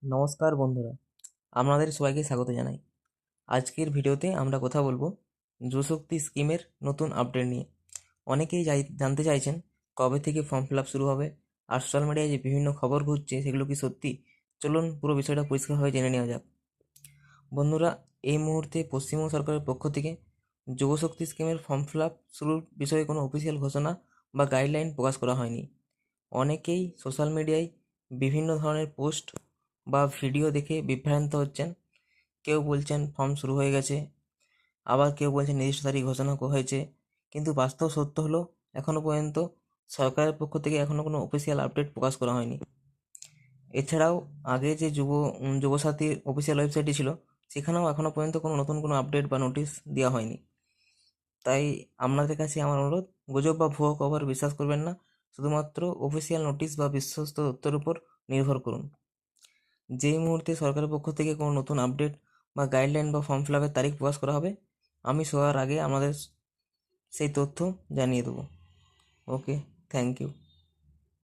নমস্কার বন্ধুরা, আপনাদের সবাইকে স্বাগত জানাই। আজকের ভিডিওতে আমরা কথা বলবো যুবশক্তি স্কিমের নতুন আপডেট নিয়ে। অনেকেই জানতে চাইছেন কবে থেকে ফর্ম ফিল আপ শুরু হবে, আর সোশ্যাল মিডিয়ায় যে বিভিন্ন খবর ঘুরছে সেগুলো কি সত্যি। চলুন পুরো বিষয়টা পরিষ্কারভাবে জেনে নেওয়া যাক। বন্ধুরা, এই মুহূর্তে পশ্চিমবঙ্গ সরকারের পক্ষ থেকে যুবশক্তি স্কিমের ফর্ম ফিল আপ শুরুর বিষয়ে কোনো অফিসিয়াল ঘোষণা বা গাইডলাইন প্রকাশ করা হয়নি। অনেকেই সোশ্যাল মিডিয়ায় বিভিন্ন ধরনের পোস্ট বা ভিডিও দেখে বিভ্রান্ত হচ্ছেন। কেউ বলছেন ফর্ম শুরু হয়ে গেছে, আবার কেউ বলছেন নির্দিষ্ট তারিখ ঘোষণা হয়েছে, কিন্তু বাস্তব সত্য হলো এখনও পর্যন্ত সরকারের পক্ষ থেকে এখনও কোনো অফিসিয়াল আপডেট প্রকাশ করা হয়নি। এছাড়াও আগে যে যুবসাথীর অফিসিয়াল ওয়েবসাইটটি ছিল, সেখানেও এখনও পর্যন্ত কোনো নতুন কোনো আপডেট বা নোটিশ দেওয়া হয়নি। তাই আপনাদের কাছে আমার অনুরোধ, গুজব বা ভুয়ো খবর বিশ্বাস করবেন না, শুধুমাত্র অফিসিয়াল নোটিশ বা বিশ্বস্ত তথ্যের উপর নির্ভর করুন। যেই মুহূর্তে সরকারের পক্ষ থেকে কোনো নতুন আপডেট বা গাইডলাইন বা ফর্ম ফিল আপের তারিখ প্রকাশ করা হবে, আমি সবার আগে আমাদের সেই তথ্য জানিয়ে দেবো। ওকে, থ্যাংক ইউ।